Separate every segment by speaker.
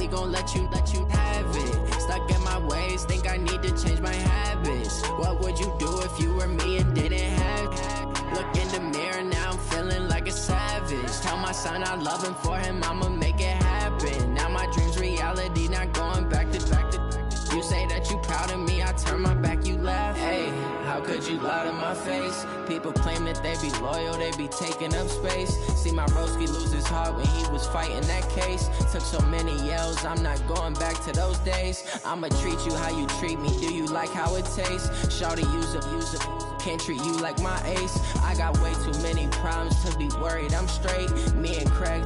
Speaker 1: gon' let you have it. Stuck in my ways, think I need to change my habits. What would you do if you were me and didn't have it? Look in the mirror, now I'm feeling like a savage. Tell my son I love him, for him I'ma make it happen. Now my dream's reality, not going back to. You say that you proud of me, I turn my back, you laugh. Hey, how could you lie to my face? People claim that they be loyal, they be taking up space. See my broski lose his heart when he was fighting that case. Took so many yells, I'm not going back to those days. I'ma treat you how you treat me, do you like how it tastes? Shawty, use it, can't treat you like my ace. I got way too many problems to be worried, I'm straight. Me and Craig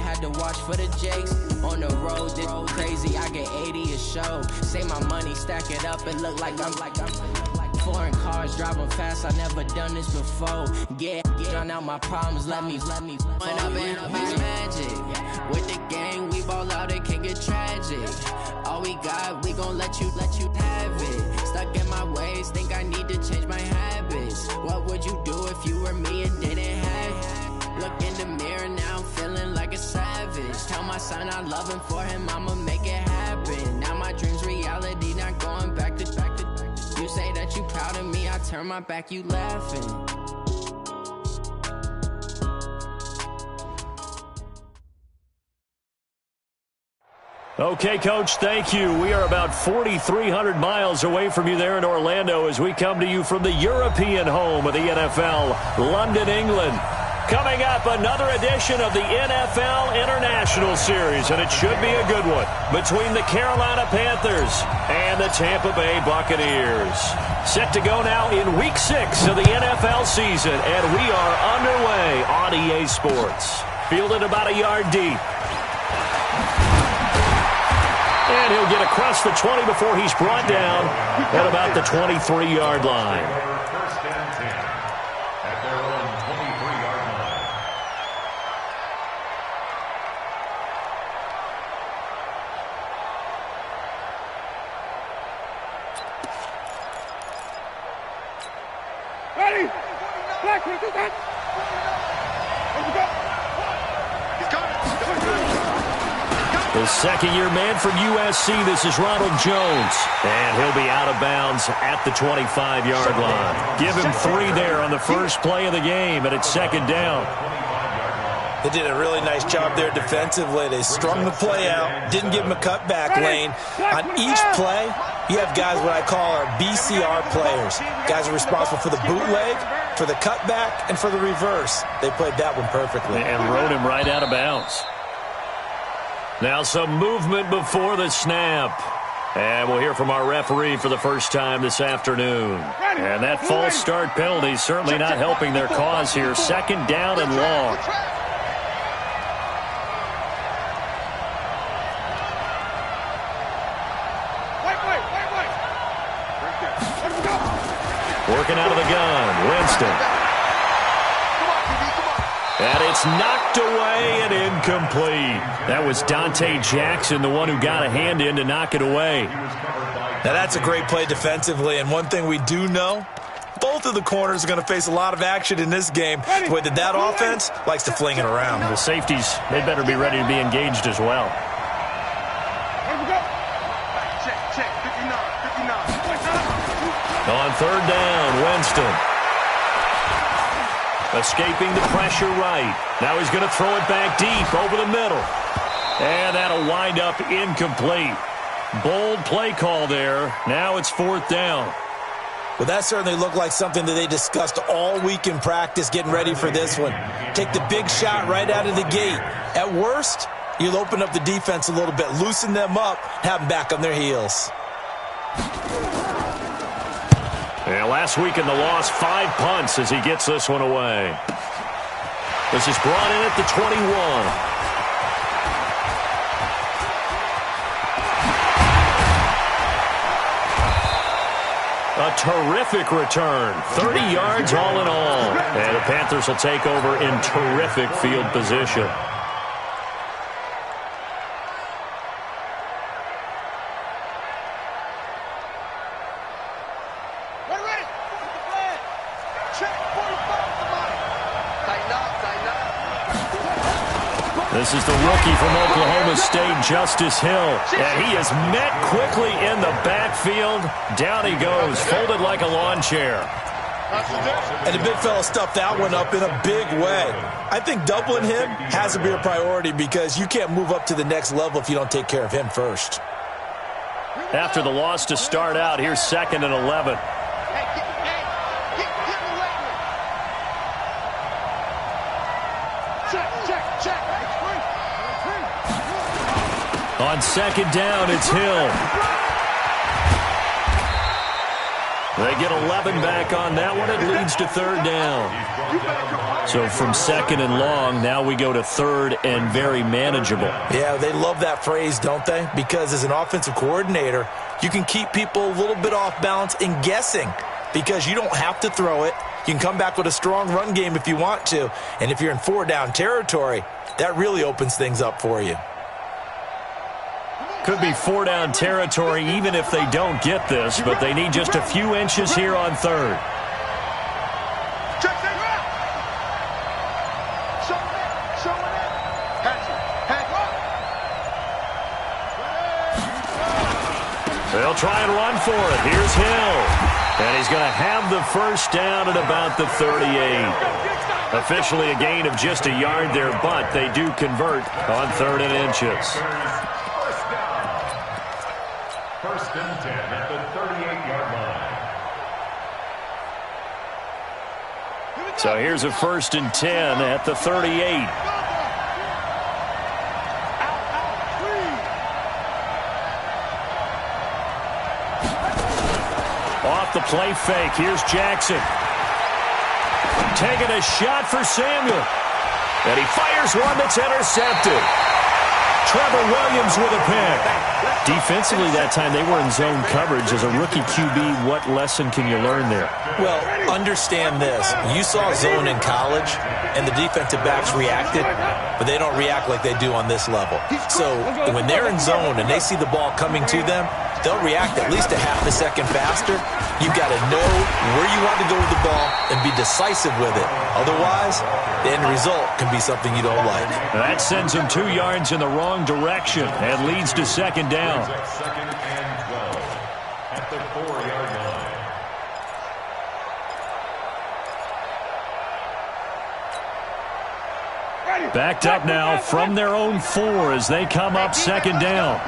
Speaker 1: had to watch for the Jakes. On the road, this crazy, I get 80 a show. Say my money, stack it up and look like I'm foreign cars, driving fast, I never done this before. Get on out my problems, let me When up in it's magic. With the gang, we ball out, it can get tragic. All we got, we gon' let you have it. Stuck in my ways, think I need to change my habits. What would you do if you were me and didn't have it? Look in the mirror, now I'm feeling like a savage. Tell my son I love him, for him I'ma make it happen. Now my dream's reality, not going back to. You say that you proud of me, I turn my back, you laughing.
Speaker 2: Okay, Coach, thank you. We are about 4,300 miles away from you there in Orlando as we come to you from the European home of the NFL, London, England. Coming up, another edition of the NFL International Series, and it should be a good one, between the Carolina Panthers and the Tampa Bay Buccaneers. Set to go now in Week 6 of the NFL season, and we are underway on EA Sports. Fielded about a yard deep. And he'll get across the 20 before he's brought down at about the 23-yard line. The second-year man from USC, this is Ronald Jones. And he'll be out of bounds at the 25-yard line. Give him 3 there on the first play of the game, and it's second down.
Speaker 3: They did a really nice job there defensively. They strung the play out, didn't give him a cutback lane. On each play, you have guys what I call our BCR players. Guys are responsible for the bootleg, for the cutback, and for the reverse. They played that one perfectly.
Speaker 2: And rode him right out of bounds. Now some movement before the snap. And we'll hear from our referee for the first time this afternoon. And that false start penalty certainly not helping their cause here. Second down and long. Working out of the gun, Winston. And it's knocked away and incomplete. That was Dante Jackson, the one who got a hand in to knock it away.
Speaker 3: Now that's a great play defensively, and one thing we do know, both of the corners are going to face a lot of action in this game. The way that offense likes to fling it around.
Speaker 2: The safeties, they better be ready to be engaged as well. On third down, Winston. Escaping the pressure right. Now he's going to throw it back deep over the middle. And that'll wind up incomplete. Bold play call there. Now it's fourth down.
Speaker 3: Well, that certainly looked like something that they discussed all week in practice getting ready for this one. Take the big shot right out of the gate. At worst, you'll open up the defense a little bit, loosen them up, have them back on their heels.
Speaker 2: Yeah, last week in the loss, 5 punts as he gets this one away. This is brought in at the 21. A terrific return. 30 yards all in all. And the Panthers will take over in terrific field position. This is the rookie from Oklahoma State, Justice Hill. And he is met quickly in the backfield. Down he goes, folded like a lawn chair.
Speaker 3: And the big fella stuffed that one up in a big way. I think doubling him has to be a priority because you can't move up to the next level if you don't take care of him first.
Speaker 2: After the loss to start out, here's 2nd and 11. On 2nd down, it's Hill. They get 11 back on that one. It leads to 3rd down. So from 2nd and long, now we go to 3rd and very manageable.
Speaker 3: Yeah, they love that phrase, don't they? Because as an offensive coordinator, you can keep people a little bit off balance and guessing because you don't have to throw it. You can come back with a strong run game if you want to. And if you're in 4-down territory, that really opens things up for you.
Speaker 2: Could be 4-down territory even if they don't get this, but they need just a few inches here on 3rd. They'll try and run for it. Here's Hill. And he's going to have the 1st down at about the 38. Officially a gain of just a yard there, but they do convert on 3rd and inches.
Speaker 4: 1st and 10 at the 38-yard line.
Speaker 2: So here's a 1st and 10 at the 38. Off the play fake, here's Jackson. Taking a shot for Samuel. And he fires one that's intercepted. Trevor Williams with a pick. Defensively that time, they were in zone coverage. As a rookie QB, what lesson can you learn there?
Speaker 3: Well, understand this. You saw zone in college, and the defensive backs reacted, but they don't react like they do on this level. So when they're in zone and they see the ball coming to them, they'll react at least a half a second faster. You've got to know where you want to go with the ball and be decisive with it. Otherwise, the end result can be something you don't like.
Speaker 2: That sends him 2 yards in the wrong direction and leads to 2nd down.
Speaker 4: 2nd and 12 at the 4-yard line.
Speaker 2: Backed up now from their own 4 as they come up 2nd down.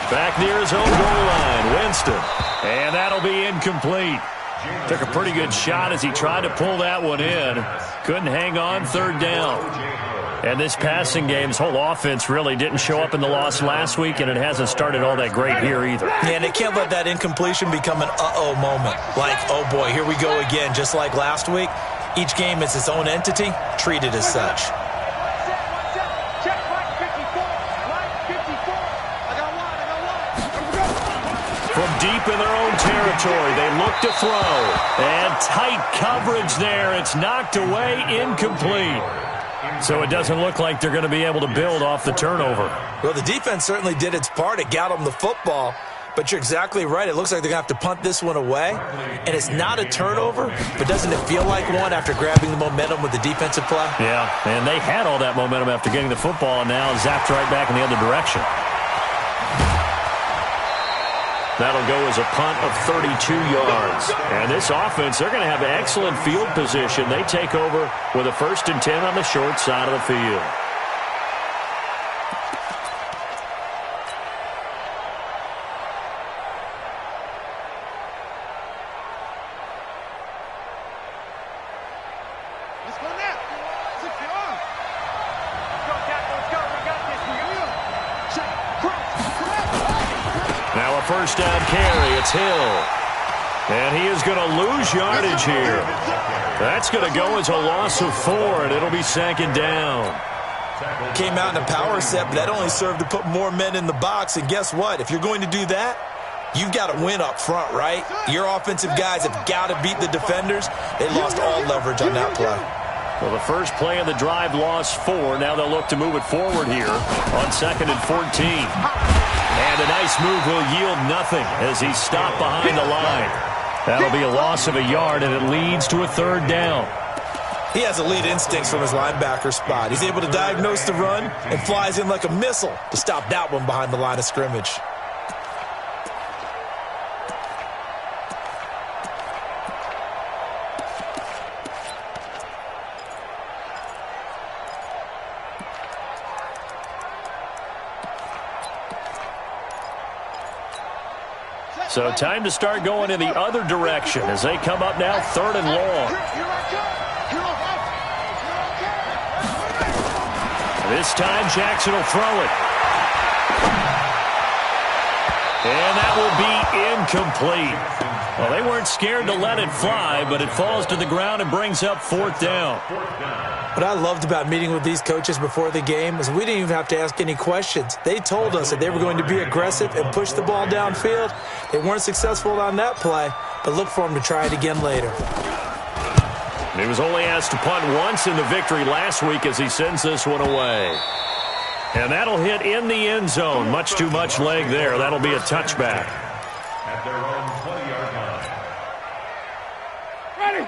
Speaker 2: Back near his own goal line, Winston. And that'll be incomplete. Took a pretty good shot as he tried to pull that one in. Couldn't hang on, 3rd down. And this passing game's whole offense really didn't show up in the loss last week, and it hasn't started all that great here either.
Speaker 3: Yeah, and they can't let that incompletion become an uh-oh moment. Like, oh boy, here we go again, just like last week. Each game is its own entity, treat it as such.
Speaker 2: From deep in their own territory, they look to throw. And tight coverage there. It's knocked away, incomplete. So it doesn't look like they're going to be able to build off the turnover.
Speaker 3: Well, the defense certainly did its part. It got them the football. But you're exactly right. It looks like they're going to have to punt this one away. And it's not a turnover, but doesn't it feel like one after grabbing the momentum with the defensive play?
Speaker 2: Yeah, and they had all that momentum after getting the football, and now zapped right back in the other direction. That'll go as a punt of 32 yards. And this offense, they're going to have excellent field position. They take over with a 1st and 10 on the short side of the field. Now a 1st down carry. It's Hill. And he is going to lose yardage here. That's going to go as a loss of 4, and it'll be 2nd down.
Speaker 3: Came out in a power set, but that only served to put more men in the box. And guess what? If you're going to do that, you've got to win up front, right? Your offensive guys have got to beat the defenders. They lost all leverage on that play.
Speaker 2: Well, the first play of the drive lost 4. Now they'll look to move it forward here on 2nd and 14. And a nice move will yield nothing as he's stopped behind the line. That'll be a loss of a yard, and it leads to a third down.
Speaker 3: He has elite instincts from his linebacker spot. He's able to diagnose the run and flies in like a missile to stop that one behind the line of scrimmage.
Speaker 2: So time to start going in the other direction as they come up now 3rd and long. This time Jackson will throw it. And that will be incomplete. Well, they weren't scared to let it fly, but it falls to the ground and brings up 4th down.
Speaker 3: What I loved about meeting with these coaches before the game is we didn't even have to ask any questions. They told us that they were going to be aggressive and push the ball downfield. They weren't successful on that play, but look for them to try it again later.
Speaker 2: He was only asked to punt once in the victory last week as he sends this one away. And that'll hit in the end zone. Much too much leg there. That'll be a touchback.
Speaker 4: At their own 20-yard line.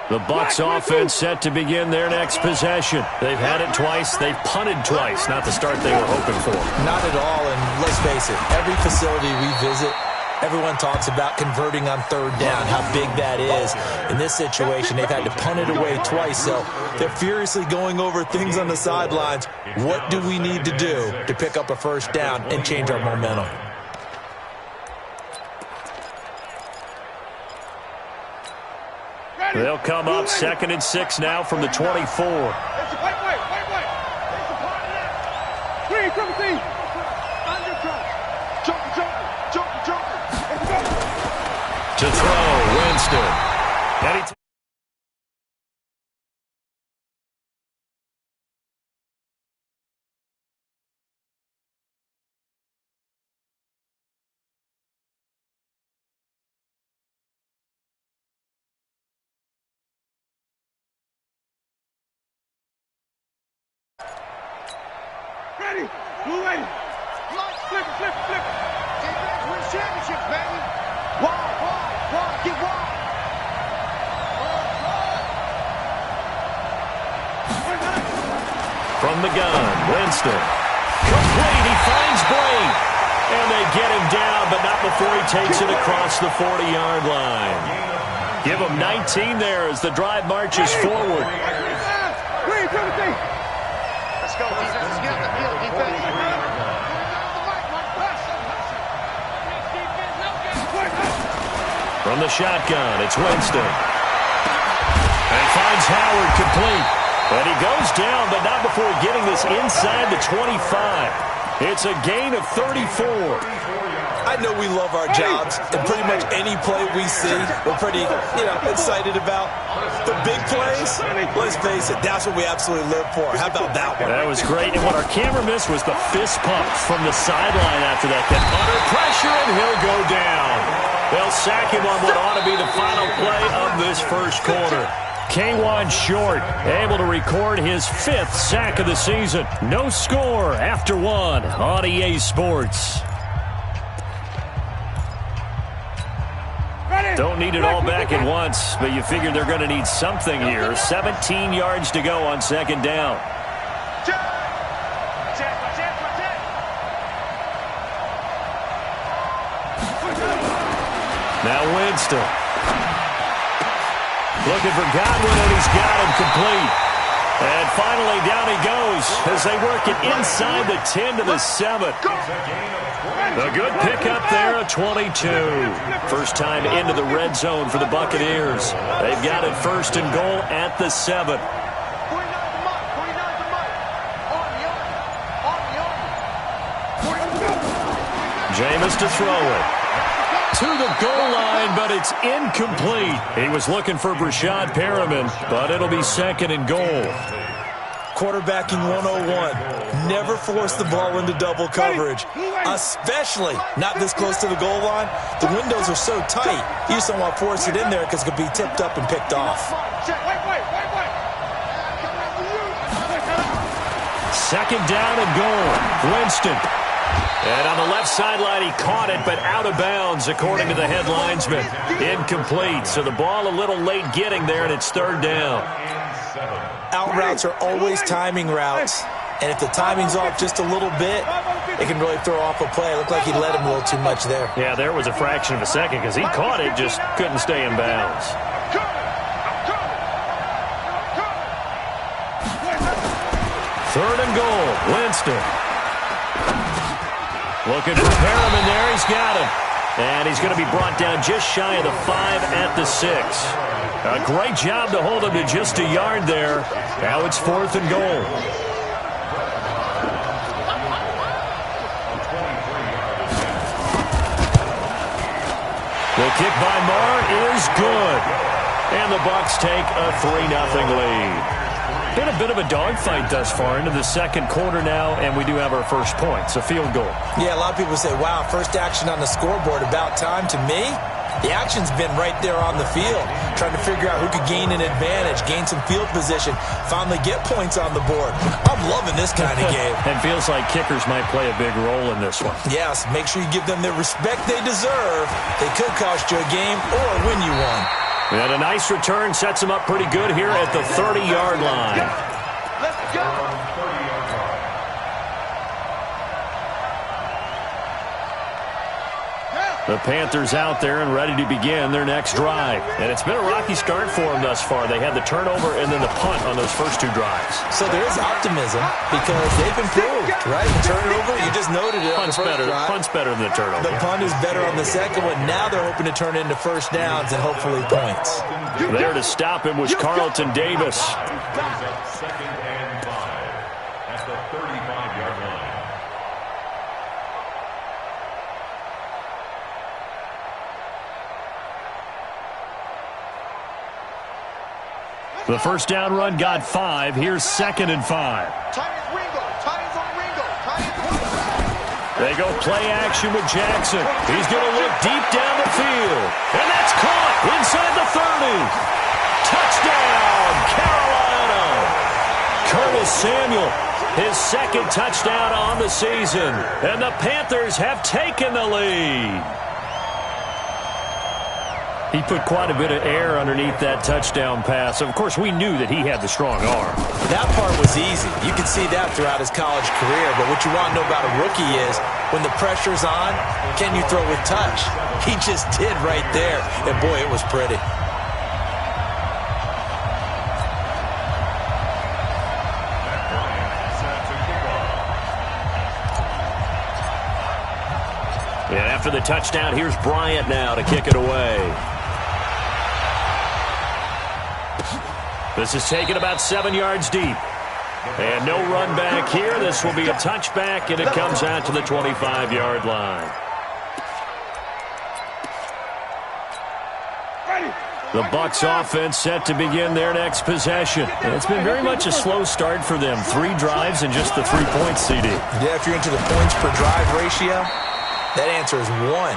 Speaker 2: The Bucs offense set to begin their next possession. They've had it twice. They've punted twice. Not the start they were hoping for.
Speaker 3: Not at all, and let's face it, every facility we visit, everyone talks about converting on 3rd down, how big that is. In this situation, they've had to punt it away twice, so they're furiously going over things on the sidelines. What do we need to do to pick up a 1st down and change our momentum?
Speaker 2: They'll come up 2nd and 6 now from the 24. To throw, Winston.
Speaker 5: Ready, blue lady. Flip it. Defense wins championships, baby. Wide, get wide.
Speaker 2: From the gun, Winston. Complete, he finds Blaine. And they get him down, but not before he takes it across the 40-yard line. Give him 19 there as the drive marches forward.
Speaker 5: Let's go, defense. Let's get on the field, defense.
Speaker 2: From the shotgun, it's Winston. And finds Howard complete. And he goes down, but not before getting this inside the 25. It's a gain of 34.
Speaker 3: I know we love our jobs, and pretty much any play we see, we're pretty, excited about. The big plays, let's face it, that's what we absolutely live for. How about that one?
Speaker 2: That was great, and what our camera missed was the fist pump from the sideline after that. Then under pressure, and he'll go down. They'll sack him on what ought to be the final play of this first quarter. K1 Short able to record his 5th sack of the season. No score after 1 on EA Sports. Don't need it all back at once, but you figure they're going to need something here. 17 yards to go on 2nd down. Now Winston. Looking for Godwin, and he's got him complete. And finally, down he goes as they work it inside the 10 to the 7. A good pickup there, a 22. First time into the red zone for the Buccaneers. They've got it 1st and goal at the 7. Jameis to throw it. To the goal line, but it's incomplete. He was looking for Brashad Perriman, but it'll be 2nd and goal.
Speaker 3: Quarterbacking 101. Never force the ball into double coverage, especially not this close to the goal line. The windows are so tight, you just don't want to force it in there because it could be tipped up and picked off.
Speaker 2: 2nd down and goal. Winston. And on the left sideline, he caught it, but out of bounds, according to the head linesman. Incomplete, so the ball a little late getting there, and it's third down.
Speaker 3: Out routes are always timing routes. And if the timing's off just a little bit, it can really throw off a play. It looked like he let him a little too much there.
Speaker 2: Yeah, there was a fraction of a second because he caught it, just couldn't stay in bounds. Third and goal, Winston. Looking for Perriman there, he's got him. And he's going to be brought down just shy of the 5 at the 6. A great job to hold him to just a yard there. Now it's fourth and goal. The kick by Marr is good. And the Bucs take a 3-0 lead. Been a bit of a dogfight thus far into the second quarter now, and we do have our first point. It's a field goal.
Speaker 3: Yeah, a lot of people say, wow, first action on the scoreboard, about time. To me, the action's been right there on the field, trying to figure out who could gain an advantage, gain some field position, finally get points on the board. I'm loving this kind of game.
Speaker 2: And feels like kickers might play a big role in this one.
Speaker 3: Yes, make sure you give them the respect they deserve. They could cost you a game or win you one.
Speaker 2: And a nice return sets him up pretty good here at the 30-yard line.
Speaker 5: Let's go.
Speaker 2: The Panthers out there and ready to begin their next drive. And it's been a rocky start for them thus far. They had the turnover and then the punt on those first two drives.
Speaker 3: So there is optimism because they've improved, right? The turnover, you just noted it on the first drive.
Speaker 2: Punt's better than the turnover.
Speaker 3: The punt is better on the second one. Now they're hoping to turn it into first downs and hopefully points.
Speaker 2: There to stop him was Carlton Davis.
Speaker 4: Second and 5 at the 35-yard line.
Speaker 2: The first down run got 5. Here's second and 5. They go play action with Jackson. He's going to look deep down the field. And that's caught inside the 30. Touchdown, Carolina. Curtis Samuel, his second touchdown on the season. And the Panthers have taken the lead. He put quite a bit of air underneath that touchdown pass. Of course, we knew that he had the strong arm.
Speaker 3: That part was easy. You could see that throughout his college career. But what you want to know about a rookie is when the pressure's on, can you throw with touch? He just did right there. And, boy, it was pretty.
Speaker 2: And after the touchdown, here's Bryant now to kick it away. This is taken about 7 yards deep. And no run back here. This will be a touchback, and it comes out to the 25-yard line. The Bucs offense set to begin their next possession. And it's been very much a slow start for them. 3 drives and just the 3 points, CD.
Speaker 3: Yeah, if you're into the points per drive ratio, that answer is 1.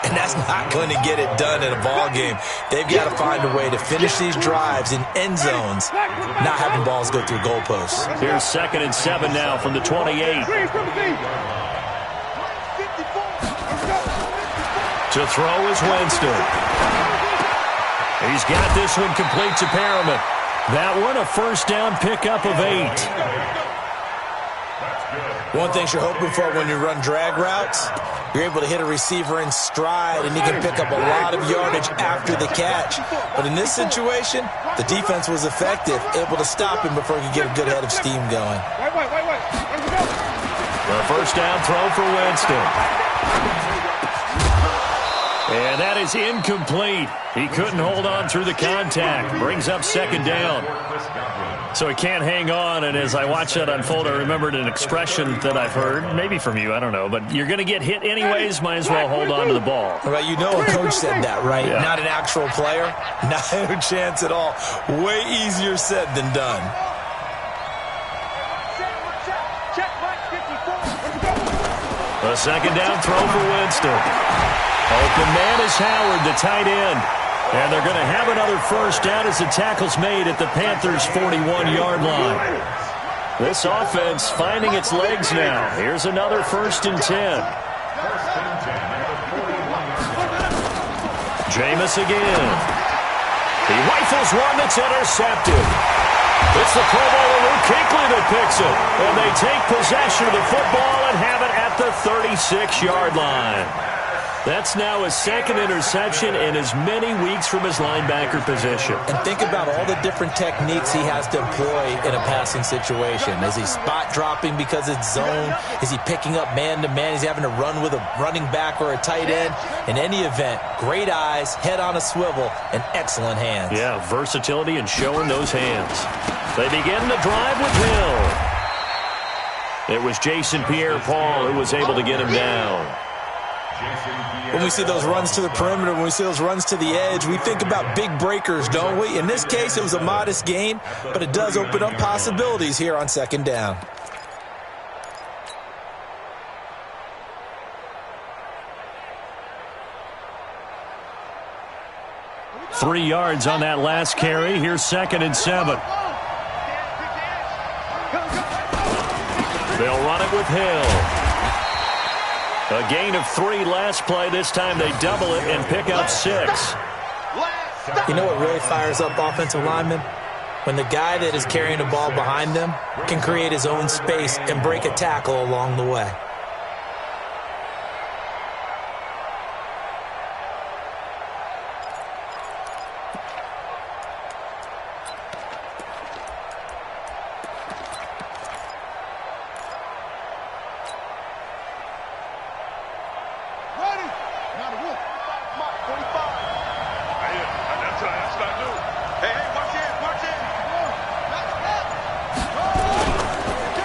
Speaker 3: And that's not going to get it done in a ball game. They've got to find a way to finish these drives in end zones, not having balls go through goalposts.
Speaker 2: Here's second and 7 now from the 28. To throw is Winston. He's got this one complete to Perriman. That one a first down pickup of 8.
Speaker 3: One thing you're hoping for when you run drag routes, you're able to hit a receiver in stride, and he can pick up a lot of yardage after the catch. But in this situation, the defense was effective, able to stop him before he could get a good head of steam going.
Speaker 2: The first down throw for Winston. And that is incomplete. He couldn't hold on through the contact. Brings up second down. So he can't hang on, and as I watch that unfold, I remembered an expression that I've heard, maybe from you, I don't know, but you're going to get hit anyways, might as well hold on to the ball.
Speaker 3: Well, you know a coach said that, right?
Speaker 2: Yeah.
Speaker 3: Not an actual player. Not a chance at all. Way easier said than done.
Speaker 2: A second down throw for Winston. Open man is Howard, the tight end. And they're going to have another first down as the tackle's made at the Panthers' 41-yard line. This offense finding its legs now. Here's another 1st and 10. Jameis again. He rifles one that's intercepted. It's the Pro Bowler Luke Kuechly that picks it. And they take possession of the football and have it at the 36-yard line. That's now his 2nd interception in as many weeks from his linebacker position.
Speaker 3: And think about all the different techniques he has to employ in a passing situation. Is he spot dropping because it's zone? Is he picking up man-to-man? Is he having to run with a running back or a tight end? In any event, great eyes, head on a swivel, and excellent hands.
Speaker 2: Yeah, versatility and showing those hands. They begin the drive with Hill. It was Jason Pierre-Paul who was able to get him down.
Speaker 3: When we see those runs to the perimeter, when we see those runs to the edge, we think about big breakers, don't we? In this case, it was a modest gain, but it does open up possibilities here on 2nd down.
Speaker 2: Three yards on that last carry. Here's 2nd and 7. They'll run it with Hill. A gain of 3 last play. This time they double it and pick up 6.
Speaker 3: You know what really fires up offensive linemen? When the guy that is carrying the ball behind them can create his own space and break a tackle along the way.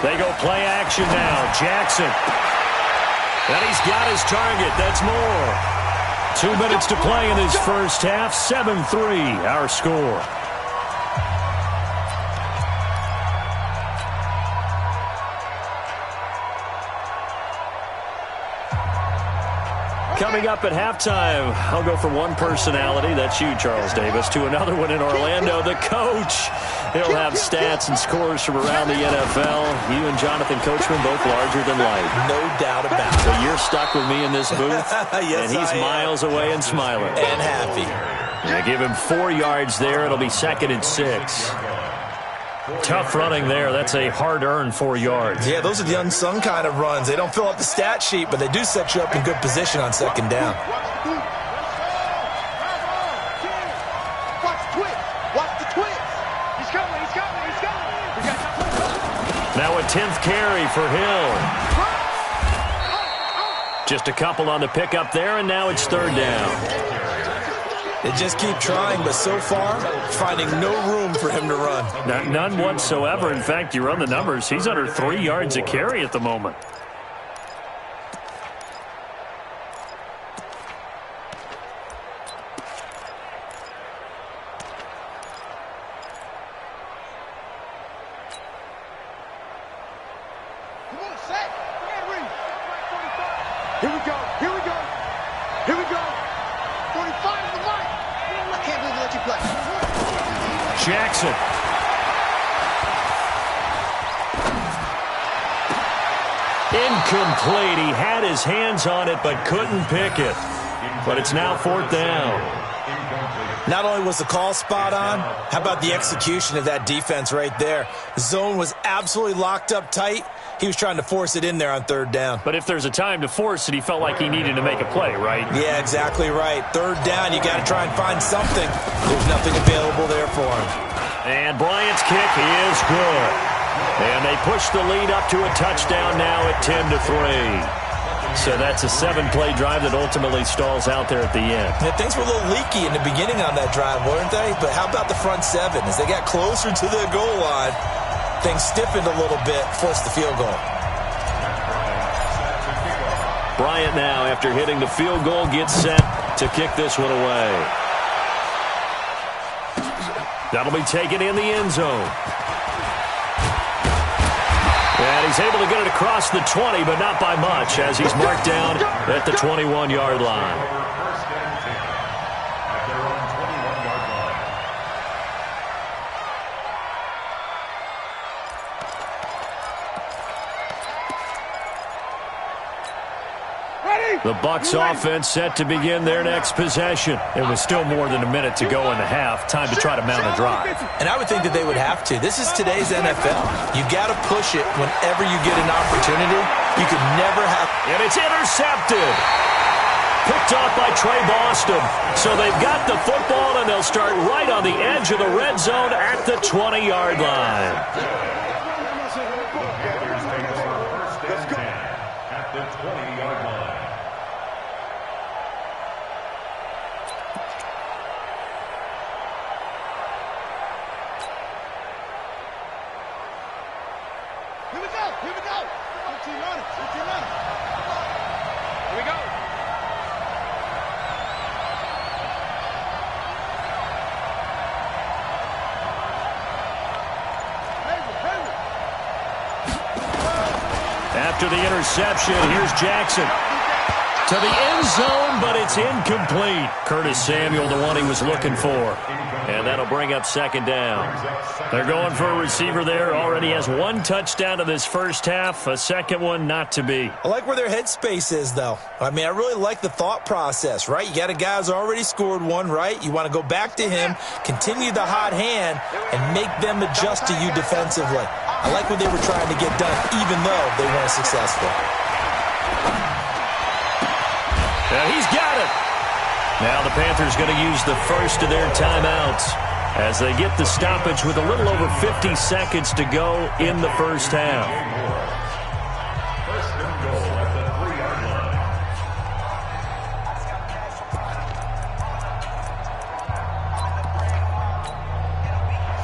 Speaker 2: They go play action now. Jackson. And he's got his target. That's more. 2 minutes to play in his first half. 7-3 our score. Coming up at halftime, I'll go from one personality, that's you, Charles Davis, to another one in Orlando, the coach. He'll have stats and scores from around the NFL. You and Jonathan Coachman, both larger than life.
Speaker 3: No doubt about it.
Speaker 2: So you're stuck with me in this booth,
Speaker 3: yes,
Speaker 2: and he's miles away and smiling.
Speaker 3: And happy.
Speaker 2: Yeah, give him 4 yards there. It'll be 2nd and 6. Tough running there. That's a hard-earned 4 yards.
Speaker 3: Yeah, those are the unsung kind of runs. They don't fill up the stat sheet, but they do set you up in good position on 2nd down.
Speaker 5: Watch the twist. He's coming.
Speaker 2: Now a 10th carry for Hill. Just a couple on the pickup there, and now it's 3rd down.
Speaker 3: They just keep trying, but so far, finding no room for him to run.
Speaker 2: None whatsoever. In fact, you run the numbers. He's under 3 yards a carry at the moment.
Speaker 5: Here we go. 45 to the line. I can't believe they let you play.
Speaker 2: Jackson. Incomplete. He had his hands on it but couldn't pick it. But it's now 4th down.
Speaker 3: Not only was the call spot on, how about the execution of that defense right there? The zone was absolutely locked up tight. He was trying to force it in there on 3rd down.
Speaker 2: But if there's a time to force it, he felt like he needed to make a play, right?
Speaker 3: Yeah, exactly right. 3rd down, you got to try and find something. There's nothing available there for him.
Speaker 2: And Bryant's kick is good. And they push the lead up to a touchdown now at 10-3. So that's a 7-play drive that ultimately stalls out there at the end.
Speaker 3: Yeah, things were a little leaky in the beginning on that drive, weren't they? But how about the front 7? As they got closer to the goal line, things stiffened a little bit, forced the field goal.
Speaker 2: Bryant now, after hitting the field goal, gets set to kick this one away. That'll be taken in the end zone. And he's able to get it across the 20, but not by much, as he's marked down at the 21-yard line. Bucs offense set to begin their next possession. It was still more than a minute to go in the half. Time to try to mount a drive.
Speaker 3: And I would think that they would have to. This is today's NFL. You got to push it whenever you get an opportunity. You could never have.
Speaker 2: And it's intercepted. Picked off by Trey Boston. So they've got the football, and they'll start right on the edge of the red zone at the 20-yard line.
Speaker 4: At the 20-yard line.
Speaker 5: Here we go. Here we go. 15 runners. 15 runners. Here we go.
Speaker 2: After the interception, here's Jackson. To the end zone, but it's incomplete. Curtis Samuel, the one he was looking for. And that'll bring up second down. They're going for a receiver there. Already has one touchdown in this first half. A second one not to be.
Speaker 3: I like where their headspace is, though. I mean, I really like the thought process, right? You got a guy who's already scored one, right? You want to go back to him, continue the hot hand, and make them adjust to you defensively. I like what they were trying to get done, even though they weren't successful.
Speaker 2: Yeah, he's got it. Now the Panthers going to use the first of their timeouts as they get the stoppage with a little over 50 seconds to go in the first half.
Speaker 4: First and goal at the 3-yard line.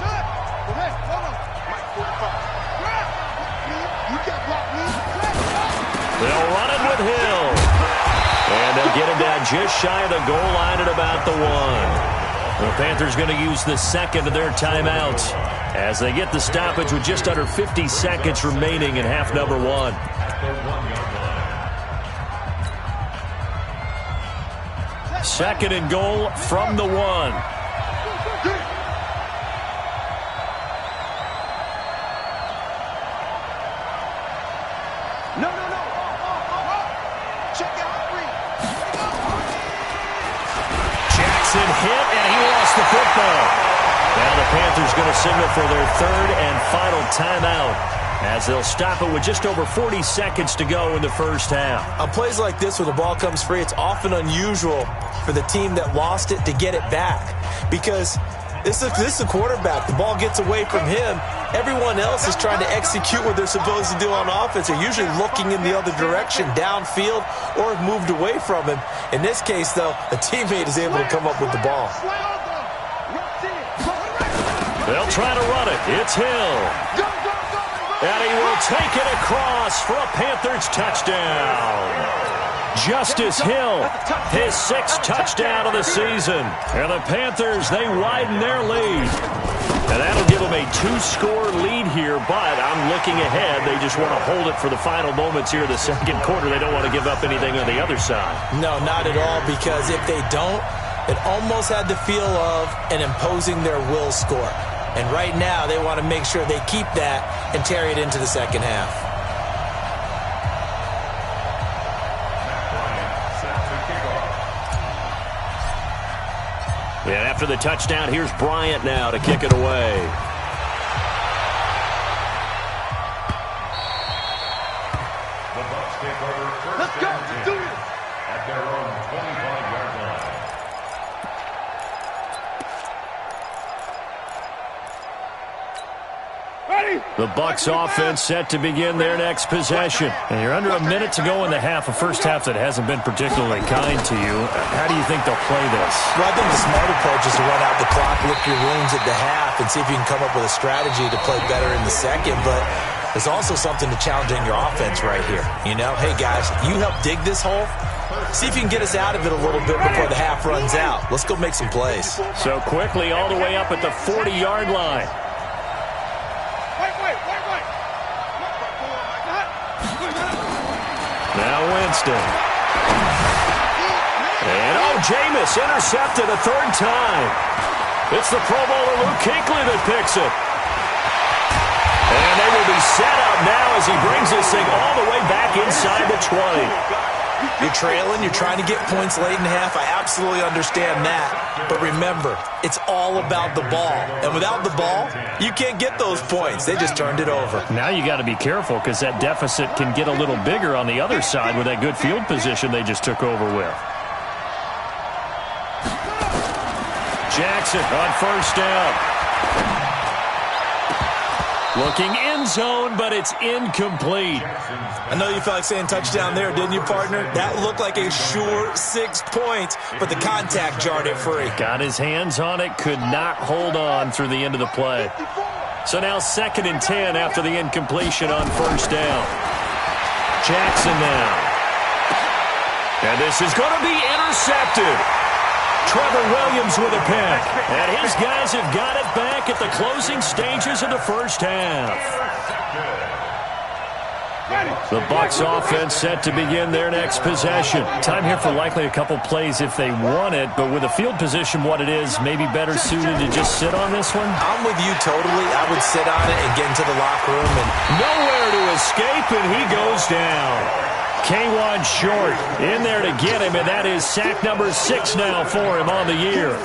Speaker 5: Shut up. Okay, hold on. Mike, 45. You got blocked, man.
Speaker 2: They'll run it with Hill. And they'll get him down just shy of the goal line at about the 1. The Panthers going to use the second of their timeouts as they get the stoppage with just under 50 seconds remaining in half number 1.
Speaker 4: At the 1-yard line.
Speaker 2: Second and goal from the 1.
Speaker 5: No. Check out three.
Speaker 2: Jackson hit, and he lost the football. Now the Panthers going to signal for their third and final timeout as they'll stop it with just over 40 seconds to go in the first half.
Speaker 3: On plays like this where the ball comes free, it's often unusual for the team that lost it to get it back because this is a quarterback. The ball gets away from him. Everyone else is trying to execute what they're supposed to do on offense. They're usually looking in the other direction, downfield, or have moved away from him. In this case, though, a teammate is able to come up with the ball.
Speaker 2: They'll try to run it. It's Hill. And he will take it across for a Panthers touchdown. Justice Hill, his 6th touchdown of the season. And the Panthers, they widen their lead. And that'll give them a 2-score lead here, but I'm looking ahead. They just want to hold it for the final moments here in the second quarter. They don't want to give up anything on the other side.
Speaker 3: No, not at all, because if they don't, it almost had the feel of an imposing their will score. And right now, they want to make sure they keep that and carry it into the second half.
Speaker 2: And after the touchdown, here's Bryant now to kick it away.
Speaker 4: The Bucs take over first and 10 at their own 25-yard line.
Speaker 2: The Bucs offense set to begin their next possession. And you're under a minute to go in the half, a first half that hasn't been particularly kind to you. How do you think they'll play this?
Speaker 3: Well, I think the smart approach is to run out the clock, lick your wounds at the half, and see if you can come up with a strategy to play better in the second. But there's also something to challenging your offense right here. You know, hey, guys, you help dig this hole. See if you can get us out of it a little bit before the half runs out. Let's go make some plays.
Speaker 2: So quickly all the way up at the 40-yard line. Now Winston. And Jameis intercepted a third time. It's the Pro Bowler Luke Kuechly that picks it. And they will be set up now as he brings this thing all the way back inside the 20.
Speaker 3: You're trailing, you're trying to get points late in half. I absolutely understand that. But remember, it's all about the ball. And without the ball, you can't get those points. They just turned it over.
Speaker 2: Now you got to be careful because that deficit can get a little bigger on the other side with that good field position they just took over with. Jackson on first down. Looking end zone, but it's incomplete.
Speaker 3: I know you felt like saying touchdown there, didn't you, partner? That looked like a sure 6 points, but the contact jarred it free.
Speaker 2: Got his hands on it, could not hold on through the end of the play. So now 2nd and 10 after the incompletion on first down. Jackson now. And this is going to be intercepted. Trevor Williams with a pick. And his guys have got it back at the closing stages of the first half. The Bucs offense set to begin their next possession. Time here for likely a couple plays if they want it, but with the field position what it is, maybe better suited to just sit on this one?
Speaker 3: I'm with you totally. I would sit on it and get into the locker room. And
Speaker 2: nowhere to escape, and he goes down. K1 short in there to get him, and that is sack number 6 now for him on the year.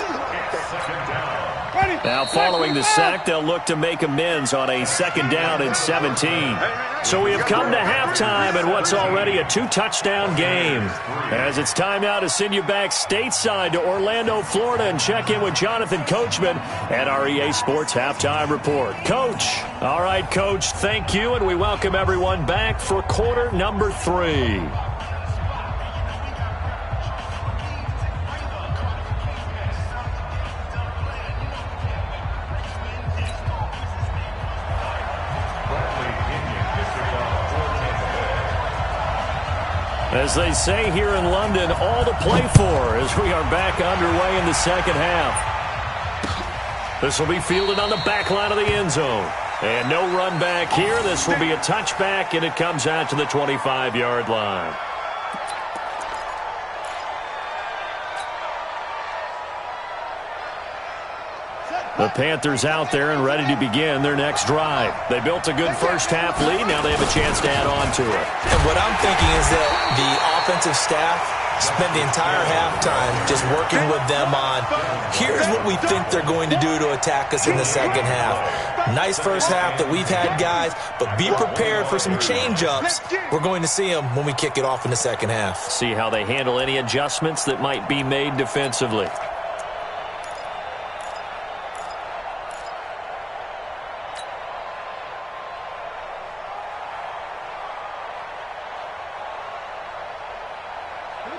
Speaker 2: Now following the sack, they'll look to make amends on a 2nd down and 17. So we have come to halftime in what's already a 2-touchdown game. As it's time now to send you back stateside to Orlando, Florida, and check in with Jonathan Coachman at our EA Sports Halftime Report. Coach. All right, Coach, thank you, and we welcome everyone back for quarter number 3. As they say here in London, all to play for as we are back underway in the second half. This will be fielded on the back line of the end zone. And no run back here. This will be a touchback, and it comes out to the 25-yard line. The Panthers out there and ready to begin their next drive. They built a good first half lead. Now they have a chance to add on to it.
Speaker 3: And what I'm thinking is that the offensive staff spent the entire halftime just working with them on, here's what we think they're going to do to attack us in the second half. Nice first half that we've had, guys, but be prepared for some change-ups. We're going to see them when we kick it off in the second half.
Speaker 2: See how they handle any adjustments that might be made defensively.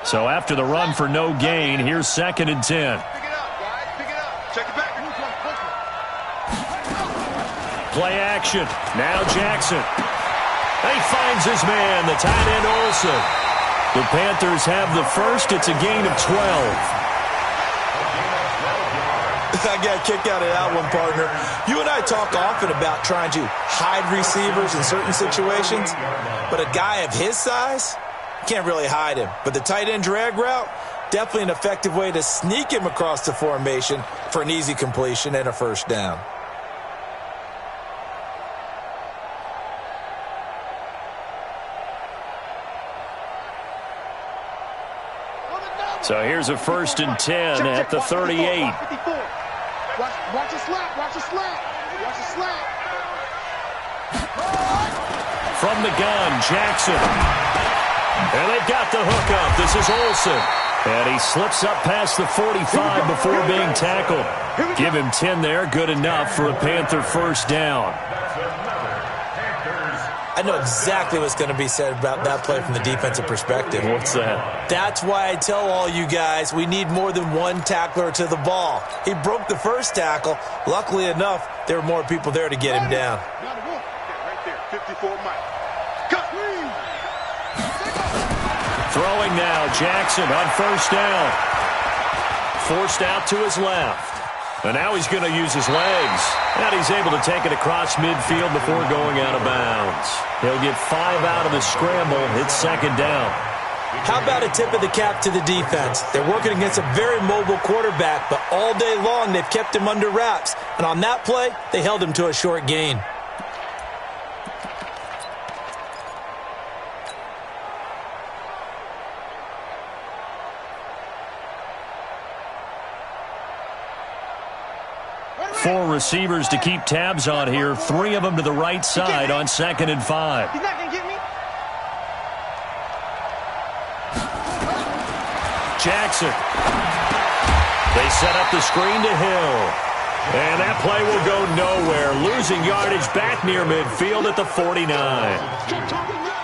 Speaker 2: So after the run for no gain, here's 2nd and 10.
Speaker 5: Pick it up, guys. Pick it up. Check it back.
Speaker 2: Play action. Now Jackson. He finds his man, the tight end Olsen. The Panthers have the first. It's a gain of 12.
Speaker 3: I got a kick out of that one, partner. You and I talk often about trying to hide receivers in certain situations, but a guy of his size can't really hide him. But the tight end drag route, definitely an effective way to sneak him across the formation for an easy completion and a first down.
Speaker 2: So here's a 1st and 10 at the 38.
Speaker 5: Watch the slap. Watch the slap. Watch the slap.
Speaker 2: From the gun, Jackson. And they've got the hookup. This is Olsen. And he slips up past the 45 before being tackled. Give him 10 there. Good enough for a Panther first down.
Speaker 3: I know exactly what's going to be said about that play from the defensive perspective.
Speaker 2: What's that?
Speaker 3: That's why I tell all you guys we need more than one tackler to the ball. He broke the first tackle. Luckily enough, there were more people there to get him down.
Speaker 5: Right there, 54 Mike.
Speaker 2: Throwing now, Jackson on first down. Forced out to his left. And now he's going to use his legs. And he's able to take it across midfield before going out of bounds. He'll get 5 out of the scramble. It's 2nd down.
Speaker 3: How about a tip of the cap to the defense? They're working against a very mobile quarterback, but all day long they've kept him under wraps. And on that play, they held him to a short gain.
Speaker 2: 4 receivers to keep tabs on here. 3 of them to the right side on 2nd and 5.
Speaker 5: He's not going to get me.
Speaker 2: Jackson. They set up the screen to Hill. And that play will go nowhere. Losing yardage back near midfield at the 49.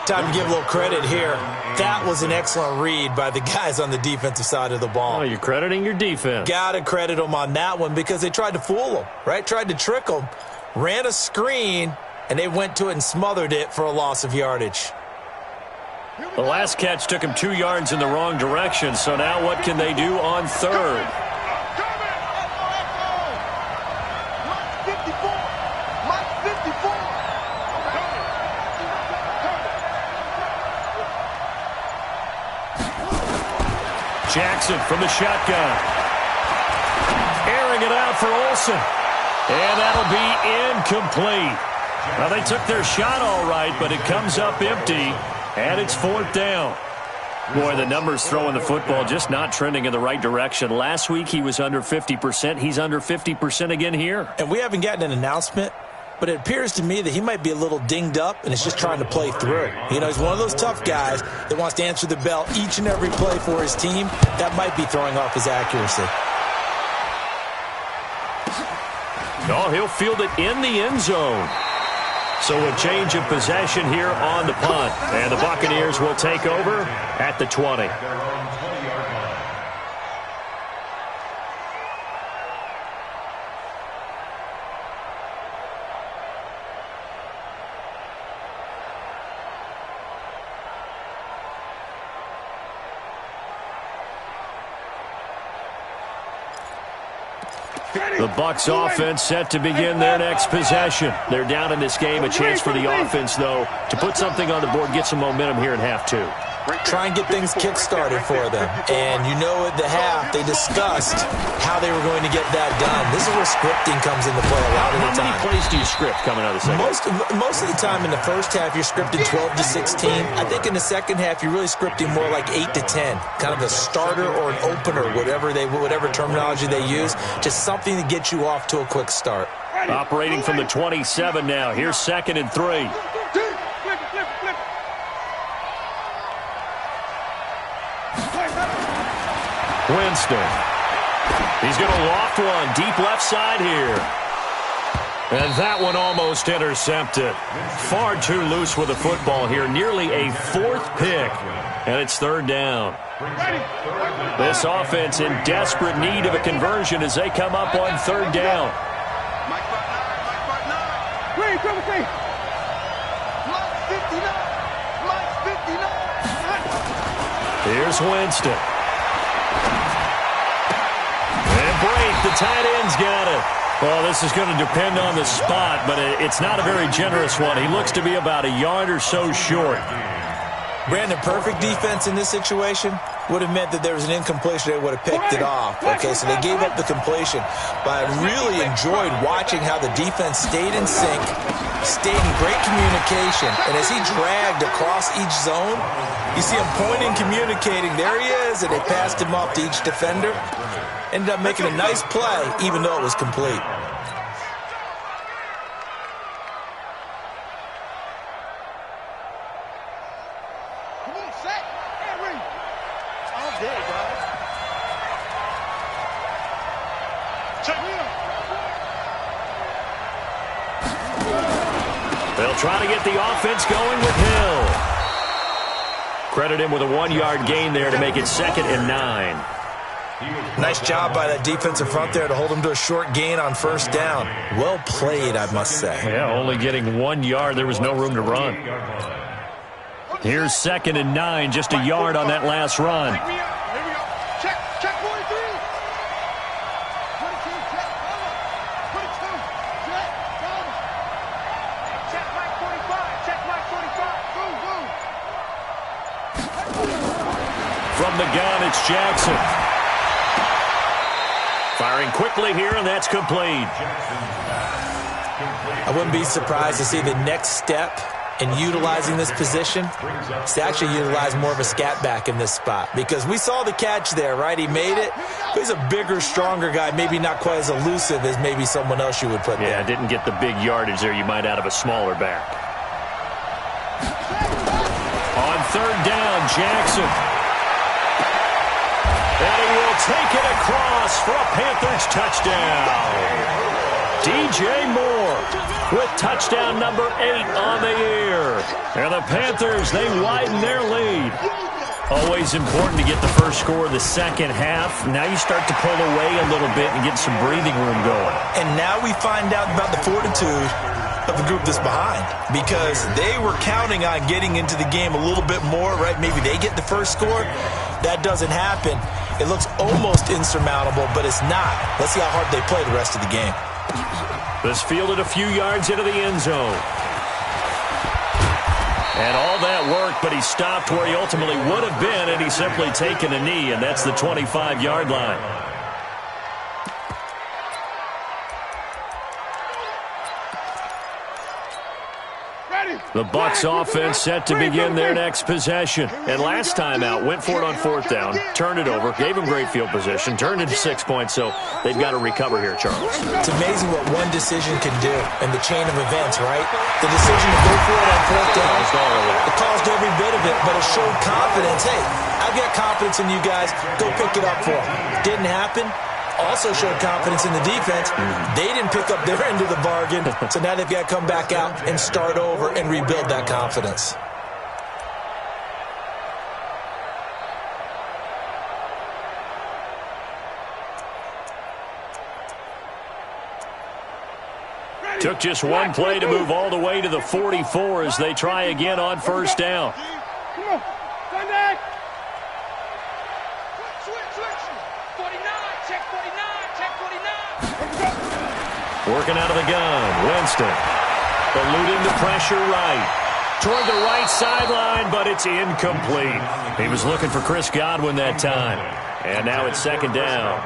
Speaker 3: Time to give a little credit here. That was an excellent read by the guys on the defensive side of the ball.
Speaker 2: Oh, you're crediting your defense.
Speaker 3: Got to credit them on that one because they tried to fool them, right? Tried to trick them. Ran a screen, and they went to it and smothered it for a loss of yardage.
Speaker 2: The last catch took him 2 yards in the wrong direction, so now what can they do on 3rd? Jackson from the shotgun. Airing it out for Olsen. And that'll be incomplete. Now, they took their shot all right, but it comes up empty, and it's 4th down. Boy, the numbers throwing the football just not trending in the right direction. Last week, he was under 50%. He's under 50% again here.
Speaker 3: And we haven't gotten an announcement, but it appears to me that he might be a little dinged up and is just trying to play through. You know, he's one of those tough guys that wants to answer the bell each and every play for his team. That might be throwing off his accuracy.
Speaker 2: Oh, he'll field it in the end zone. So a change of possession here on the punt. And the Buccaneers will take over at the 20. The Bucs offense set to begin their next possession. They're down in this game. A chance for the offense, though, to put something on the board, get some momentum here in half 2.
Speaker 3: Try and get things kick-started for them. And you know at the half, they discussed how they were going to get that done. This is where scripting comes into play a lot of the time.
Speaker 2: How many plays do you script coming out of the second?
Speaker 3: Most of the time in the first half, you're scripted 12 to 16. I think in the second half, you're really scripting more like 8 to 10. Kind of a starter or an opener, whatever terminology they use. Just something to get you off to a quick start.
Speaker 2: Operating from the 27 now. Here's 2nd and 3. Winston. He's going to loft one deep left side here. And that one almost intercepted. Far too loose with the football here. Nearly a 4th pick. And it's 3rd down. This offense in desperate need of a conversion as they come up on 3rd down. Here's Winston. The tight end's got it. Well, this is going to depend on the spot, but it's not a very generous one. He looks to be about a yard or so short.
Speaker 3: Brandon, perfect defense in this situation would have meant that there was an incompletion. They would have picked it off. Okay, so they gave up the completion. But I really enjoyed watching how the defense stayed in sync, stayed in great communication. And as he dragged across each zone, you see him pointing, communicating. There he is, and they passed him off to each defender. Ended up making a nice play, even though it was complete.
Speaker 5: Come on, sack. Henry. All day, guys. Check me out.
Speaker 2: They'll try to get the offense going with Hill. Credit him with a 1-yard gain there to make it 2nd and 9.
Speaker 3: Nice job by that defensive front there to hold him to a short gain on 1st down. Well played, I must say.
Speaker 2: Yeah, only getting 1 yard. There was no room to run. Here's 2nd and 9, just a yard on that last run.
Speaker 5: Here we go. Check 43. 22, check. 22, check. Check Mike 45. Check Mike 45.
Speaker 2: From the gun, it's Jackson. Firing quickly here, and that's complete.
Speaker 3: I wouldn't be surprised to see the next step in utilizing this position is to actually utilize more of a scat back in this spot. Because we saw the catch there, right? He made it. But he's a bigger, stronger guy, maybe not quite as elusive as maybe someone else you would put there.
Speaker 2: Yeah, didn't get the big yardage there you might out of a smaller back. On third down, Jackson. And he will take it across for a Panthers touchdown. DJ Moore with touchdown number 8 on the year. And the Panthers, they widen their lead. Always important to get the first score of the second half. Now you start to pull away a little bit and get some breathing room going.
Speaker 3: And now we find out about the fortitude of the group that's behind, because they were counting on getting into the game a little bit more, right? Maybe they get the first score. That doesn't happen. It looks almost insurmountable, but it's not. Let's see how hard they play the rest of the game.
Speaker 2: This fielded a few yards into the end zone. And all that worked, but he stopped where he ultimately would have been, and he's simply taken a knee, and that's the 25-yard line. The Bucs offense set to begin their next possession. And last time out, went for it on fourth down, turned it over, gave him great field position, turned it to 6 points, so they've got to recover here, Charles.
Speaker 3: It's amazing what one decision can do in the chain of events, right? The decision to go for it on fourth down, it caused every bit of it, but it showed confidence. Hey, I've got confidence in you guys. Go pick it up for them. Didn't happen. Also showed confidence in the defense. They didn't pick up their end of the bargain, so now they've got to come back out and start over and rebuild that confidence.
Speaker 2: Took just one play to move all the way to the 44 as they try again on first down.
Speaker 5: Come on, stand back.
Speaker 2: Working out of the gun, Winston. Eluding the pressure right. Toward the right sideline, but it's incomplete. He was looking for Chris Godwin that time. And now it's second down.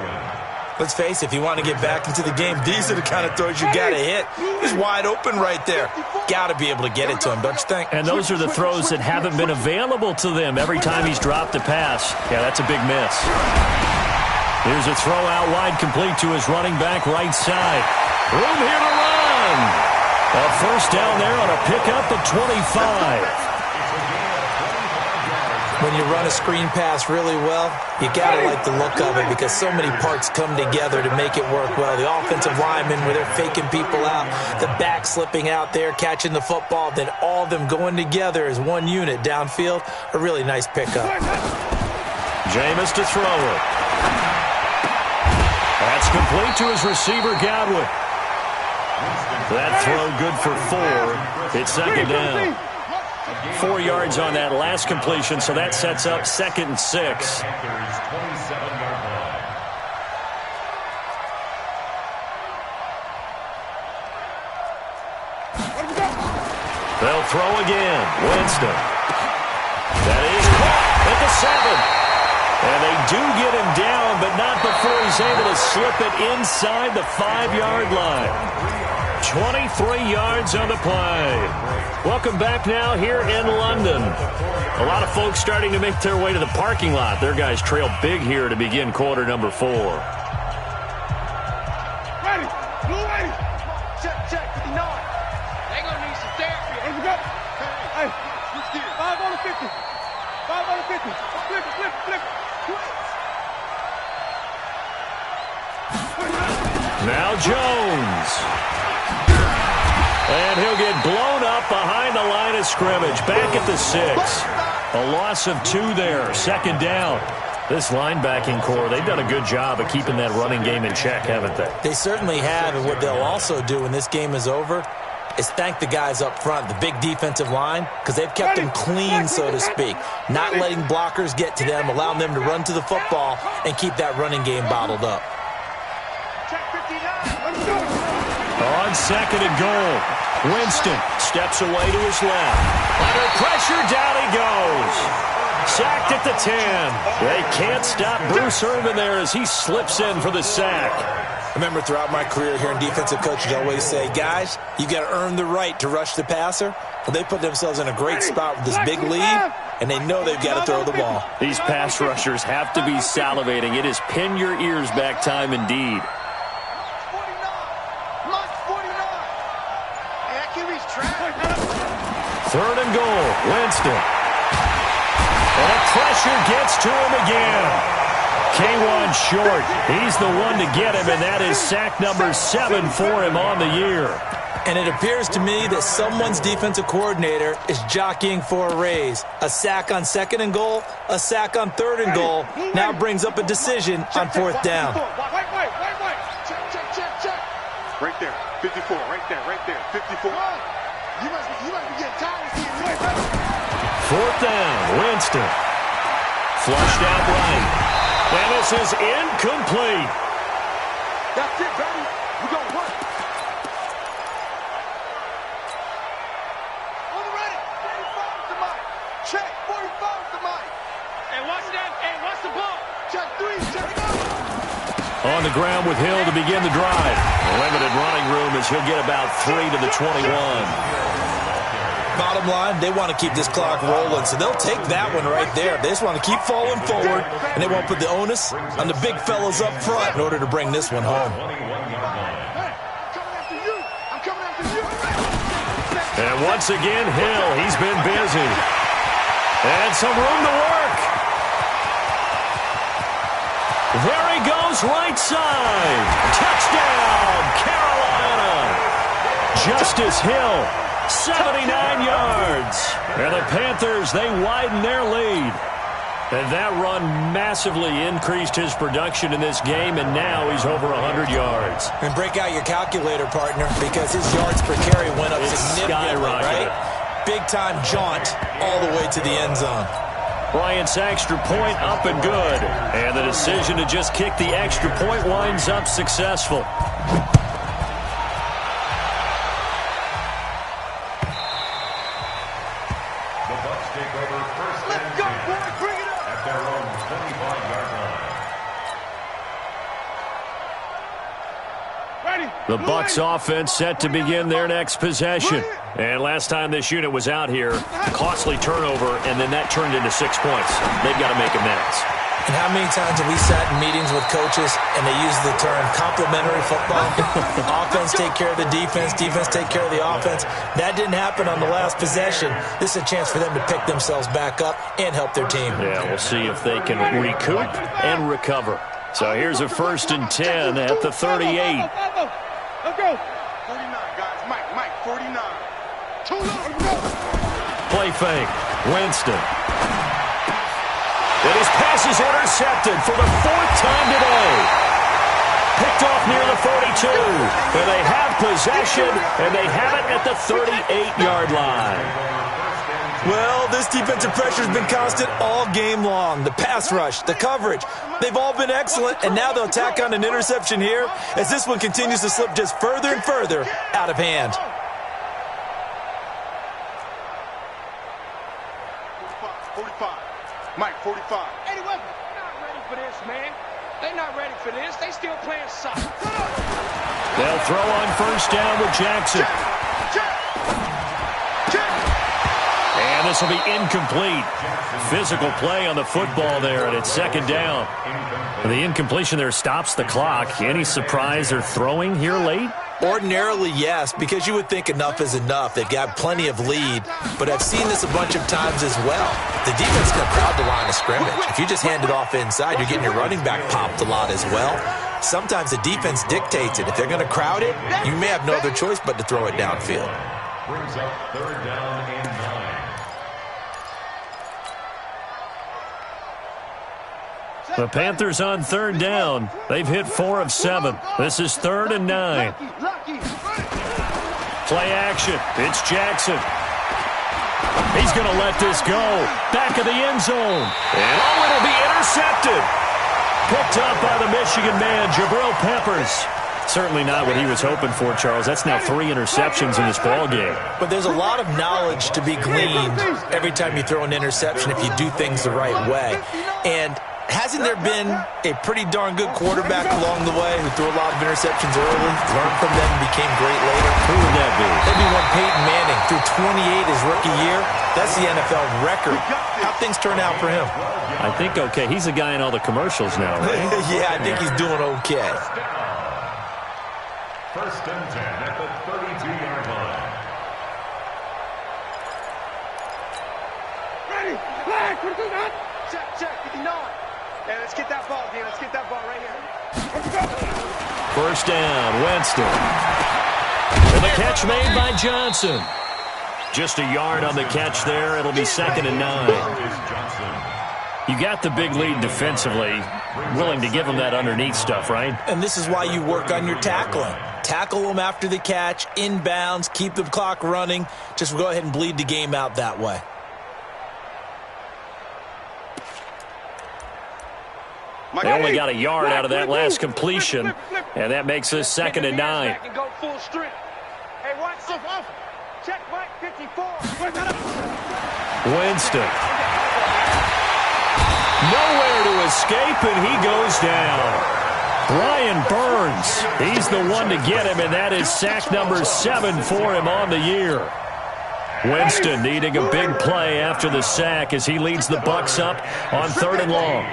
Speaker 3: Let's face it, if you want to get back into the game, these are the kind of throws you got to hit. He's wide open right there. Got to be able to get it to him, don't you think?
Speaker 2: And those are the throws that haven't been available to them every time he's dropped a pass. Yeah, that's a big miss. Here's a throw out wide, complete to his running back right side. Room here to run. A first down there on a pickup at 25.
Speaker 3: When you run a screen pass really well, you got to like the look of it because so many parts come together to make it work well. The offensive linemen, where they're faking people out, the back slipping out there, catching the football, then all of them going together as one unit downfield. A really nice pickup.
Speaker 2: Jameis to throw it. That's complete to his receiver, Godwin. That throw good for 4. It's second down. 4 yards on that last completion, so that sets up 2nd and 6. They'll throw again. Winston. That is caught at the 7. And they do get him down, but not before he's able to slip it inside the 5-yard line. 23 yards on the play. Welcome back now here in London. A lot of folks starting to make their way to the parking lot. Their guys trail big here to begin quarter number 4.
Speaker 5: Ready. Blue ready. Check. 59. They gonna need some therapy. Let's go. Hey, 5 on the 50. 5 on the 50. Flip.
Speaker 2: Now Jones. And he'll get blown up behind the line of scrimmage. Back at the 6. A loss of 2 there. Second down. This linebacking core, they've done a good job of keeping that running game in check, haven't they?
Speaker 3: They certainly have, and what they'll also do when this game is over is thank the guys up front, the big defensive line, because they've kept them clean, so to speak. Not letting blockers get to them, allowing them to run to the football and keep that running game bottled up.
Speaker 2: On 2nd and goal, Winston steps away to his left. Under pressure, down he goes. Sacked at the 10. They can't stop Bruce Irvin there as he slips in for the sack.
Speaker 3: I remember throughout my career hearing defensive coaches always say, guys, you got to earn the right to rush the passer. Well, they put themselves in a great spot with this big lead, and they know they've got to throw the ball.
Speaker 2: These pass rushers have to be salivating. It is pin your ears back time indeed. Third and goal, Winston. And the pressure gets to him again. K1 short. He's the one to get him, and that is sack number 7 for him on the year.
Speaker 3: And it appears to me that someone's defensive coordinator is jockeying for a raise. A sack on 2nd and goal, a sack on 3rd and goal, now brings up a decision on 4th down.
Speaker 5: Right there, 54, right there, 54. You must be getting tired of seeing me.
Speaker 2: 4th down, Winston. Flushed out right. And this is incomplete.
Speaker 5: That's it, baby. We're going to work. On the ready. 35 to Mike. Check. 45 to Mike. And watch that. And watch the ball. Check 3. Check it out.
Speaker 2: On the ground with Hill to begin the drive. Limited running room as he'll get about 3 to the 21.
Speaker 3: Bottom line, they want to keep this clock rolling, so they'll take that one right there. They just want to keep falling forward, and they won't put the onus on the big fellas up front in order to bring this one home.
Speaker 2: And once again, Hill, he's been busy. And some room to work. There he goes, right side. Touchdown, Carolina. Justice Hill. 79 yards. And the Panthers, they widen their lead. And that run massively increased his production in this game, and now he's over 100 yards.
Speaker 3: And break out your calculator, partner, because his yards per carry went up significantly, right? Big-time jaunt all the way to the end zone.
Speaker 2: Bryant's extra point up and good. And the decision to just kick the extra point winds up successful. The Bucs offense set to begin their next possession. And last time this unit was out here, costly turnover, and then that turned into 6 points. They've got to make amends.
Speaker 3: And how many times have we sat in meetings with coaches and they use the term complementary football? Offense take care of the defense, defense take care of the offense. That didn't happen on the last possession. This is a chance for them to pick themselves back up and help their team.
Speaker 2: Yeah, we'll see if they can recoup and recover. So here's a 1st and 10 at the 38.
Speaker 5: Let's go. 49, guys. Mike, 49. Too low.
Speaker 2: Play fake. Winston. And his pass is intercepted for the 4th time today. Picked off near the 42. And they have possession, and they have it at the 38-yard line.
Speaker 3: Well, this defensive pressure has been constant all game long. The pass rush, the coverage, they've all been excellent, and now they'll tack on an interception here as this one continues to slip just further and further out of hand.
Speaker 5: 45. Mike, 45. Anyway, they're not ready for this, man. They're not ready for this. They still playing soccer.
Speaker 2: They'll throw on 1st down with Jackson. And this will be incomplete. Physical play on the football there, and it's 2nd down. The incompletion there stops the clock. Any surprise they're throwing here late?
Speaker 3: Ordinarily, yes, because you would think enough is enough. They've got plenty of lead, but I've seen this a bunch of times as well. The defense is going to crowd the line of scrimmage. If you just hand it off inside, you're getting your running back popped a lot as well. Sometimes the defense dictates it. If they're going to crowd it, you may have no other choice but to throw it downfield.
Speaker 4: Brings up 3rd down and 9.
Speaker 2: The Panthers on 3rd down. They've hit 4 of 7. This is 3rd and 9. Play action. It's Jackson. He's going to let this go. Back of the end zone. And it'll be intercepted. Picked up by the Michigan man, Jabril Peppers. Certainly not what he was hoping for, Charles. That's now 3 interceptions in this ball game.
Speaker 3: But there's a lot of knowledge to be gleaned every time you throw an interception if you do things the right way. And Hasn't there been a pretty darn good quarterback along the way who threw a lot of interceptions early, learned from them, and became great later?
Speaker 2: Who would that be?
Speaker 3: That'd be one Peyton Manning. Threw 28 his rookie year. That's the NFL record. How'd things turn out for him?
Speaker 2: I think okay. He's a guy in all the commercials now, right?
Speaker 3: Yeah, I think he's doing okay.
Speaker 4: First and 10 at the 32-yard line.
Speaker 5: Ready, flag, put it on. Check, 59. Hey, let's get that ball, Let's get that ball right here. Let's go.
Speaker 2: First down, Winston. And the catch made by Johnson. Just a yard on the catch there. It'll be 2nd and 9. You got the big lead defensively. Willing to give them that underneath stuff, right?
Speaker 3: And this is why you work on your tackling. Tackle them after the catch, inbounds, keep the clock running. Just go ahead and bleed the game out that way.
Speaker 2: They only got a yard out of that last completion, and that makes us 2nd and 9.
Speaker 5: Hey, watch this. Check Mike 54.
Speaker 2: Winston. Nowhere to escape, and he goes down. Brian Burns, he's the one to get him, and that is sack number 7 for him on the year. Winston needing a big play after the sack as he leads the Bucs up on 3rd and long.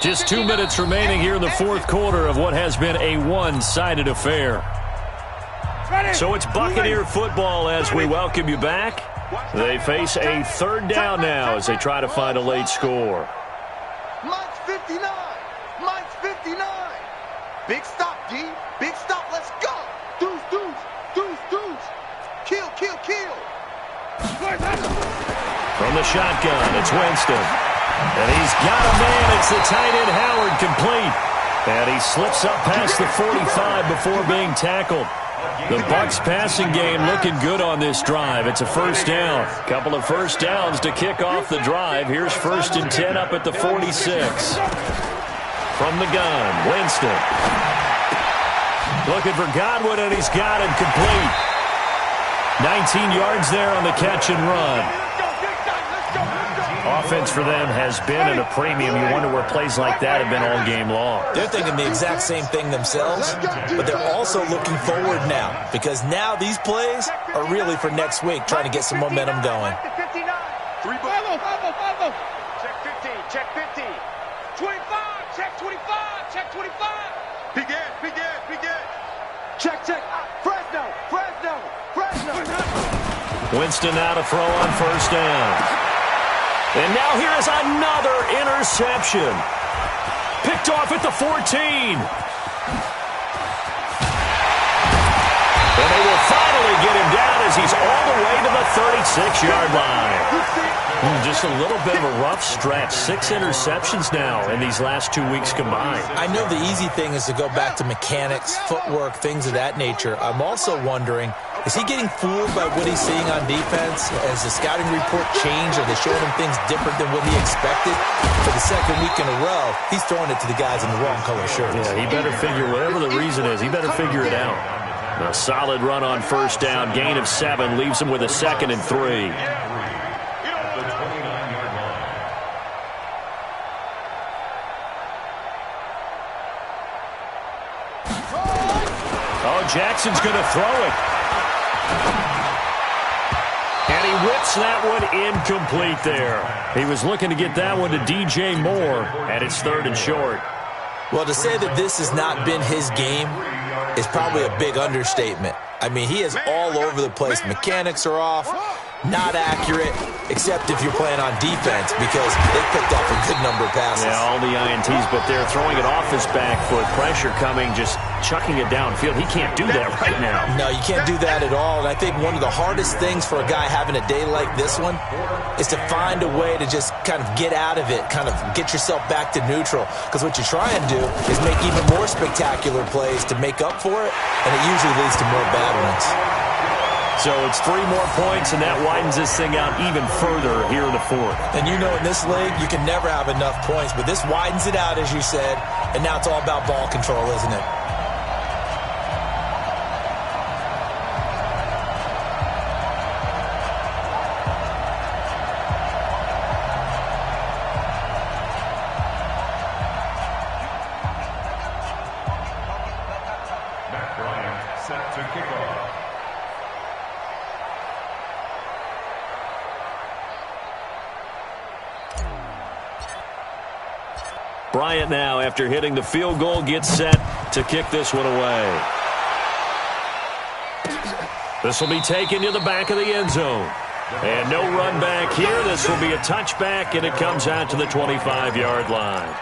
Speaker 2: Just 2 minutes remaining here in the 4th quarter of what has been a one-sided affair. So it's Buccaneer football as we welcome you back. They face a 3rd down now as they try to find a late score.
Speaker 5: Mike's 59. Mike's 59. Big stop, D. Big stop. Let's go. Deuce. Kill.
Speaker 2: From the shotgun, it's Winston. And he's got a man. It's the tight end, Howard, complete. And he slips up past the 45 before being tackled. The Bucs passing game looking good on this drive. It's a 1st down. Couple of 1st downs to kick off the drive. Here's 1st and 10 up at the 46. From the gun, Winston. Looking for Godwin, and he's got him complete. 19 yards there on the catch and run. Offense for them has been at a premium. You wonder where plays like that have been all game long.
Speaker 3: They're thinking the exact same thing themselves, but they're also looking forward now because now these plays are really for next week, trying to get some momentum going.
Speaker 5: Check 15. Check 15. 25. Check 25. Check 25. Begin. Check. Fresno.
Speaker 2: Winston now to throw on 1st down. And now here is another interception. Picked off at the 14. And they will finally get him down as he's all the way to the 36-yard line. Just a little bit of a rough stretch. 6 interceptions now in these last 2 weeks combined.
Speaker 3: I know the easy thing is to go back to mechanics, footwork, things of that nature. I'm also wondering, is he getting fooled by what he's seeing on defense? Has the scouting report changed? Are they showing him things different than what he expected? For the 2nd week in a row, he's throwing it to the guys in the wrong color shirts.
Speaker 2: Yeah, he better figure, whatever the reason is, he better figure it out. A solid run on 1st down, gain of 7, leaves him with a 2nd and 3. Oh, Jackson's going to throw it. And he whips that one incomplete there. He was looking to get that one to DJ Moore, and it's 3rd and short.
Speaker 3: Well, to say that this has not been his game is probably a big understatement. I mean, he is all over the place. Mechanics are off, not accurate, except if you're playing on defense because they picked off a good number of passes.
Speaker 2: Yeah, all the INTs, but they're throwing it off his back foot. Pressure coming, just chucking it downfield. He can't do that right now.
Speaker 3: No, you can't do that at all. And I think one of the hardest things for a guy having a day like this one is to find a way to just kind of get out of it, kind of get yourself back to neutral. Because what you try and do is make even more spectacular plays to make up for it, and it usually leads to more bad ones.
Speaker 2: So it's 3 more points, and that widens this thing out even further here in the 4th.
Speaker 3: And you know in this league, you can never have enough points, but this widens it out, as you said, and now it's all about ball control, isn't it?
Speaker 2: Bryant now, after hitting the field goal, gets set to kick this one away. This will be taken to the back of the end zone. And no run back here. This will be a touchback, and it comes out to the 25-yard line.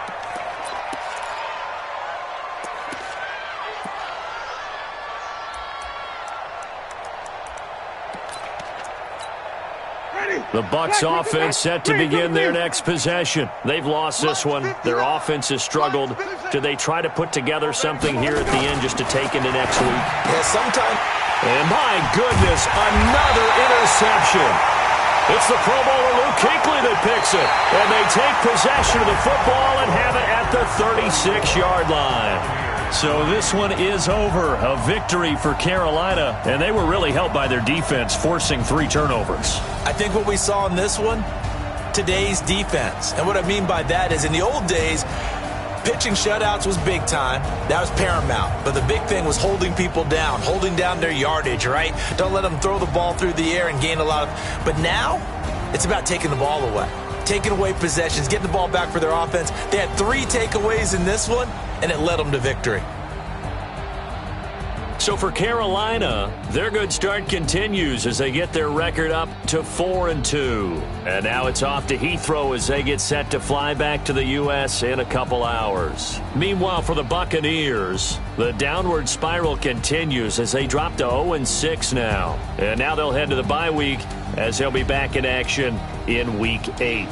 Speaker 2: The Bucs offense set to begin their next possession. They've lost this one. Their offense has struggled. Do they try to put together something here at the end just to take into next week?
Speaker 3: Yeah, sometime.
Speaker 2: And my goodness, another interception. It's the Pro Bowler Luke Kuechly that picks it. And they take possession of the football and have it at the 36-yard line. So this one is over. A victory for Carolina. And they were really helped by their defense, forcing 3 turnovers.
Speaker 3: I think what we saw in this one, today's defense. And what I mean by that is in the old days, pitching shutouts was big time. That was paramount. But the big thing was holding people down, holding down their yardage, right? Don't let them throw the ball through the air and gain a lot of... But now, it's about taking the ball away. Taking away possessions, getting the ball back for their offense. They had 3 takeaways in this one, and it led them to victory.
Speaker 2: So for Carolina, their good start continues as they get their record up to 4-2. And now it's off to Heathrow as they get set to fly back to the U.S. in a couple hours. Meanwhile, for the Buccaneers, the downward spiral continues as they drop to 0-6 now. And now they'll head to the bye week as they'll be back in action in Week 8.